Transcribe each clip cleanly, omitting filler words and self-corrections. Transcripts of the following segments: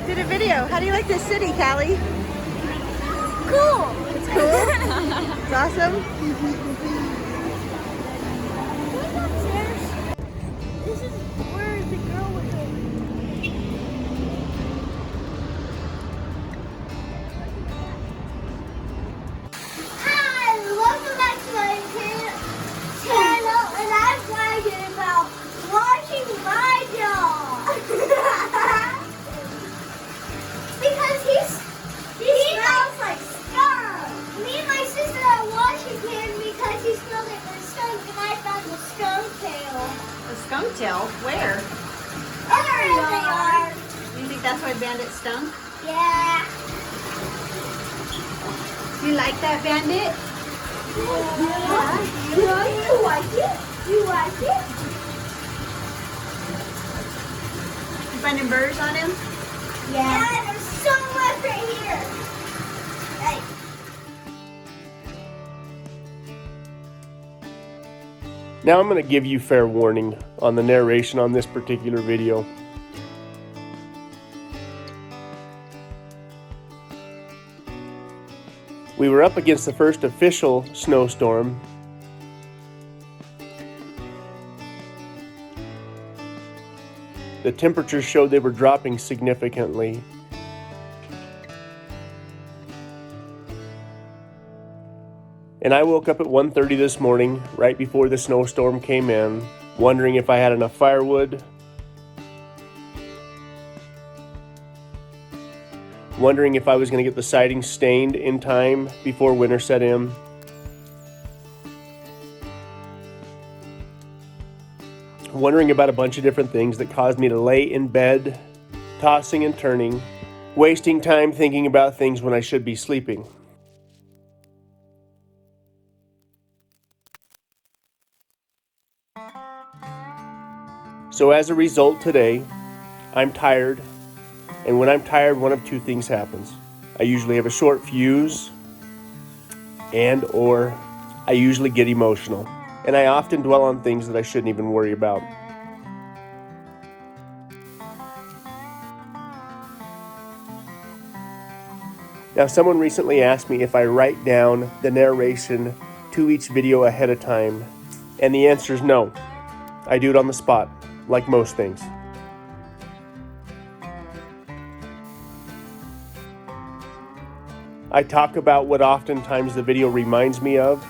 did a video. How do you like this city, Callie? Cool. It's cool? It's awesome? This is where the girl was going. Hi, welcome back to my channel, and I'm talking about washing my dog. Because he smells like skunk. Me and my sister are washing him because he smells like a skunk, and I found the skunk tail. A skunk tail? Where? There they are. You think that's why Bandit stunk? Yeah. You like that, Bandit? Yeah. You like it? You like it? You finding burrs on him? Yeah, there's so much right here. Hey. Now I'm going to give you fair warning on the narration on this particular video. We were up against the first official snowstorm. The temperatures showed they were dropping significantly. And I woke up at 1:30 this morning, right before the snowstorm came in, wondering if I had enough firewood, wondering if I was going to get the siding stained in time before winter set in. Wondering about a bunch of different things that caused me to lay in bed, tossing and turning, wasting time thinking about things when I should be sleeping. So as a result today, I'm tired, and when I'm tired, one of two things happens. I usually have a short fuse, or I usually get emotional, and I often dwell on things that I shouldn't even worry about. Now, someone recently asked me if I write down the narration to each video ahead of time, and the answer is no. I do it on the spot, like most things. I talk about what oftentimes the video reminds me of,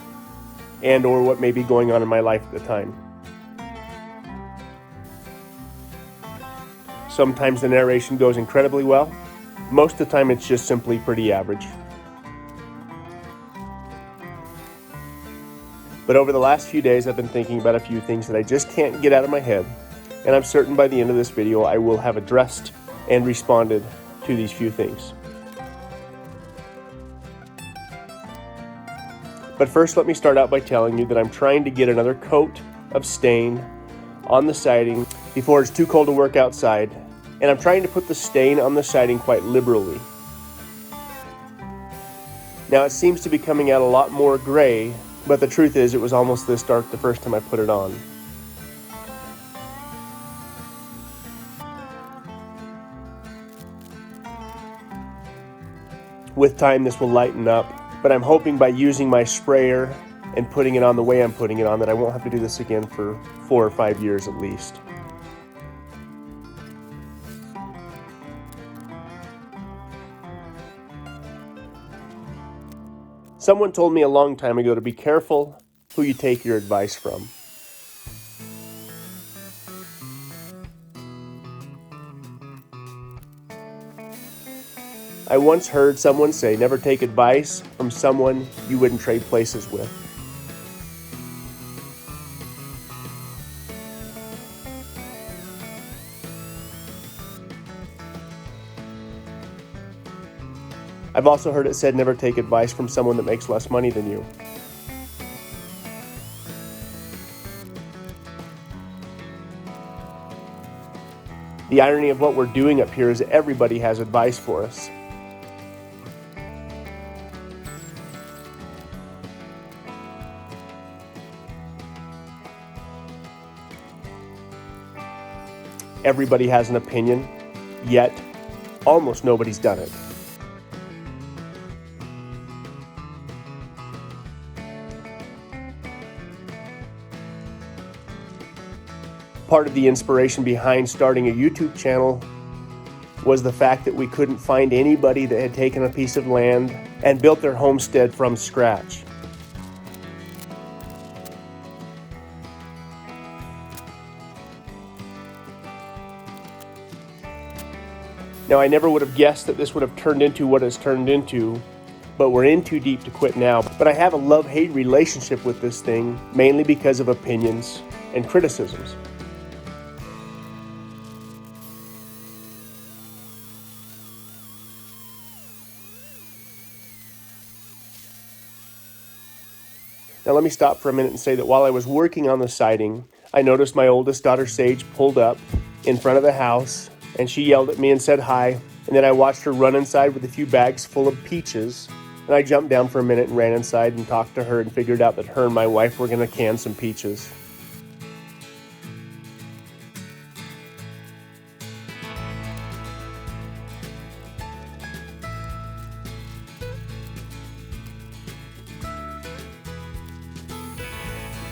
and or what may be going on in my life at the time. Sometimes the narration goes incredibly well. Most of the time it's just simply pretty average. But over the last few days I've been thinking about a few things that I just can't get out of my head, and I'm certain by the end of this video I will have addressed and responded to these few things. But first, let me start out by telling you that I'm trying to get another coat of stain on the siding before it's too cold to work outside, and I'm trying to put the stain on the siding quite liberally. Now, it seems to be coming out a lot more gray, but the truth is it was almost this dark the first time I put it on. With time, this will lighten up, but I'm hoping by using my sprayer and putting it on the way I'm putting it on that I won't have to do this again for 4 or 5 years at least. Someone told me a long time ago to be careful who you take your advice from. I once heard someone say, never take advice from someone you wouldn't trade places with. I've also heard it said, never take advice from someone that makes less money than you. The irony of what we're doing up here is that everybody has advice for us. Everybody has an opinion, yet almost nobody's done it. Part of the inspiration behind starting a YouTube channel was the fact that we couldn't find anybody that had taken a piece of land and built their homestead from scratch. Now, I never would have guessed that this would have turned into what it's turned into, but we're in too deep to quit now. But I have a love-hate relationship with this thing, mainly because of opinions and criticisms. Now let me stop for a minute and say that while I was working on the siding, I noticed my oldest daughter Sage pulled up in front of the house, and she yelled at me and said hi, and then I watched her run inside with a few bags full of peaches, and I jumped down for a minute and ran inside and talked to her and figured out that her and my wife were going to can some peaches.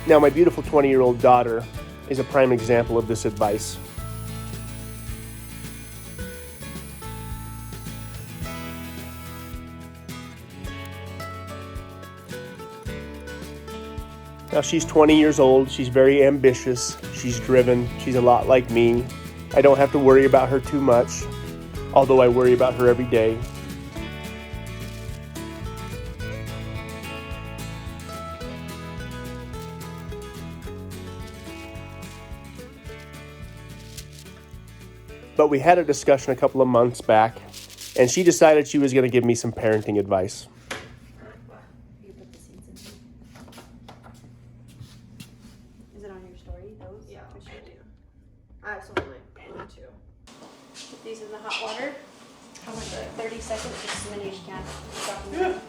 Now, my beautiful 20-year-old daughter is a prime example of this advice. Now, she's 20 years old, she's very ambitious, she's driven, she's a lot like me. I don't have to worry about her too much, although I worry about her every day. But we had a discussion a couple of months back, and she decided she was going to give me some parenting advice. You put the seeds in here. Is it on your story? Those? Yeah, We should do. I have some on my one too. Put these in the hot water. How much? 30 seconds, just as many as you can. Drop them in.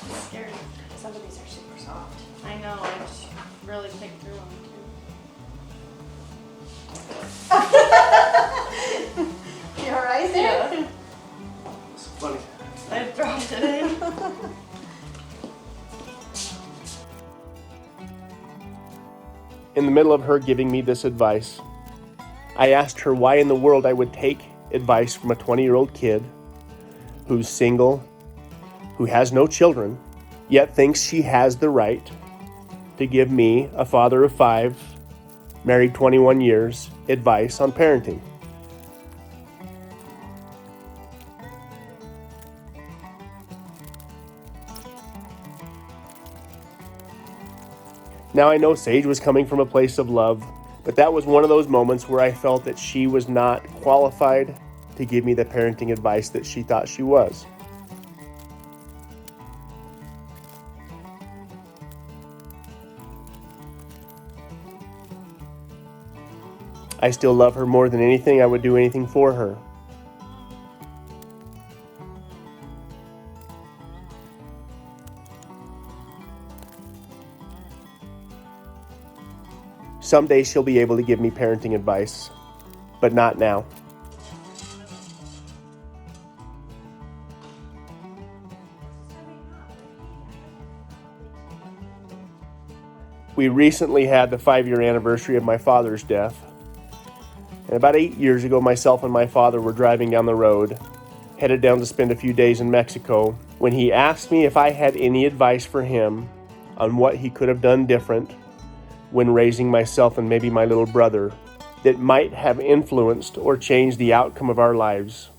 It's scary. Some of these are super soft. I know. I just really picked through them too. You alright there? Yeah. It's funny. I dropped it in. In the middle of her giving me this advice, I asked her why in the world I would take advice from a 20-year-old kid who's single, who has no children, yet thinks she has the right to give me, a father of 5, married 21 years, advice on parenting. Now, I know Sage was coming from a place of love, but that was one of those moments where I felt that she was not qualified to give me the parenting advice that she thought she was. I still love her more than anything. I would do anything for her. Someday she'll be able to give me parenting advice, but not now. We recently had the 5-year anniversary of my father's death. And about 8 years ago, myself and my father were driving down the road, headed down to spend a few days in Mexico, when he asked me if I had any advice for him on what he could have done different when raising myself and maybe my little brother that might have influenced or changed the outcome of our lives.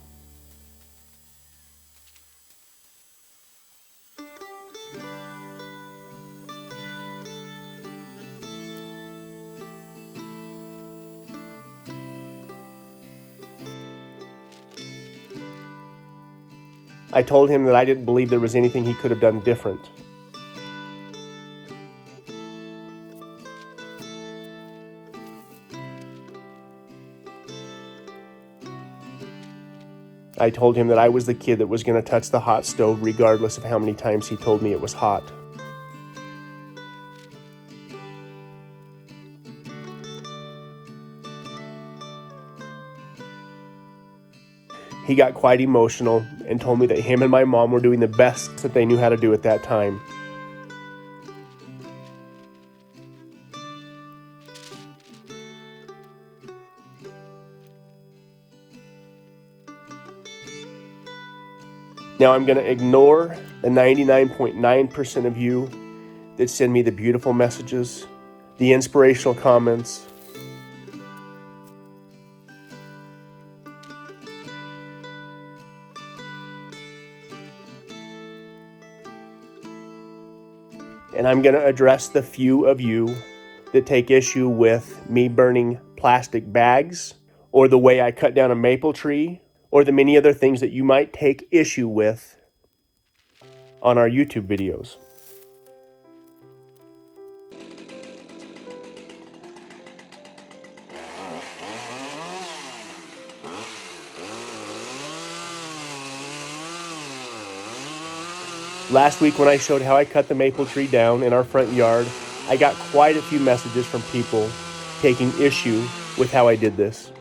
I told him that I didn't believe there was anything he could have done different. I told him that I was the kid that was going to touch the hot stove regardless of how many times he told me it was hot. he got quite emotional and told me that him and my mom were doing the best that they knew how to do at that time. Now I'm going to ignore the 99.9% of you that send me the beautiful messages, the inspirational comments. And I'm going to address the few of you that take issue with me burning plastic bags, or the way I cut down a maple tree, or the many other things that you might take issue with on our YouTube videos. Last week when I showed how I cut the maple tree down in our front yard, I got quite a few messages from people taking issue with how I did this.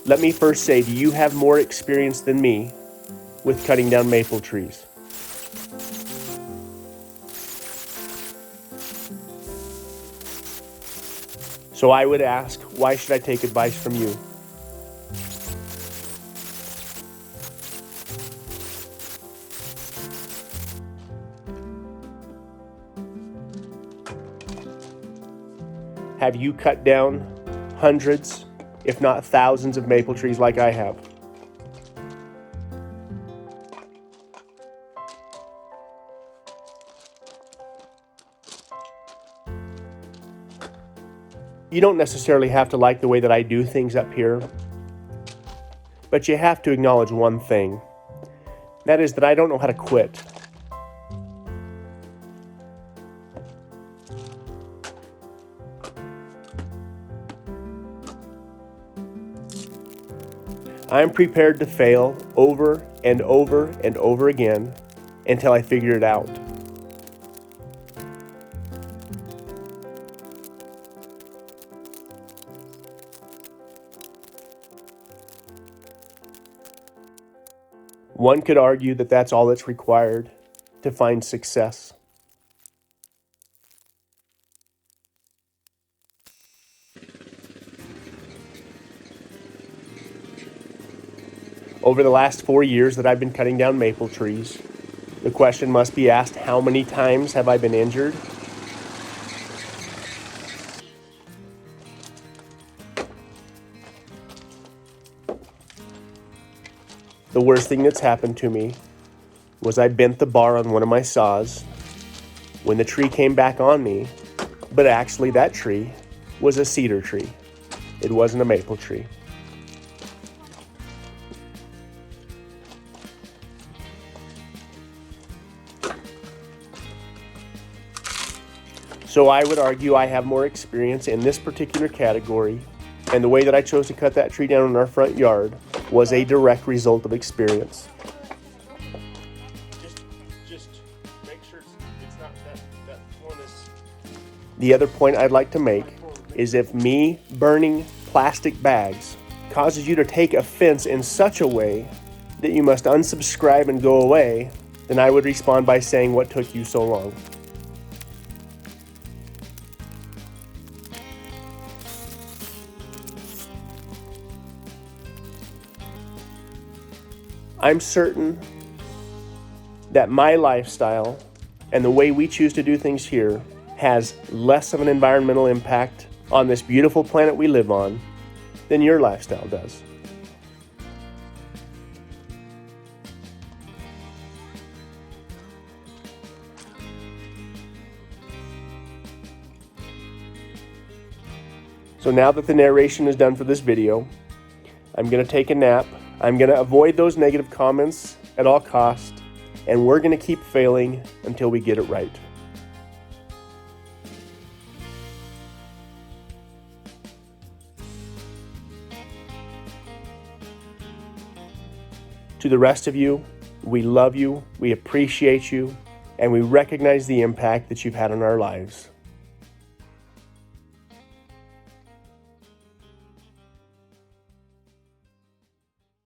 Let me first say, do you have more experience than me with cutting down maple trees? So I would ask, why should I take advice from you? Have you cut down hundreds, if not thousands, of maple trees like I have? You don't necessarily have to like the way that I do things up here, but you have to acknowledge one thing. That is that I don't know how to quit. I'm prepared to fail over and over and over again until I figure it out. One could argue that that's all that's required to find success. Over the last 4 years that I've been cutting down maple trees, the question must be asked, how many times have I been injured? The worst thing that's happened to me was I bent the bar on one of my saws when the tree came back on me, but actually that tree was a cedar tree. It wasn't a maple tree. So I would argue I have more experience in this particular category, and the way that I chose to cut that tree down in our front yard was a direct result of experience. Just make sure it's not that one is... The other point I'd like to make is, if me burning plastic bags causes you to take offense in such a way that you must unsubscribe and go away, then I would respond by saying, what took you so long? I'm certain that my lifestyle and the way we choose to do things here has less of an environmental impact on this beautiful planet we live on than your lifestyle does. So now that the narration is done for this video, I'm going to take a nap. I'm going to avoid those negative comments at all costs, and we're going to keep failing until we get it right. To the rest of you, we love you, we appreciate you, and we recognize the impact that you've had on our lives.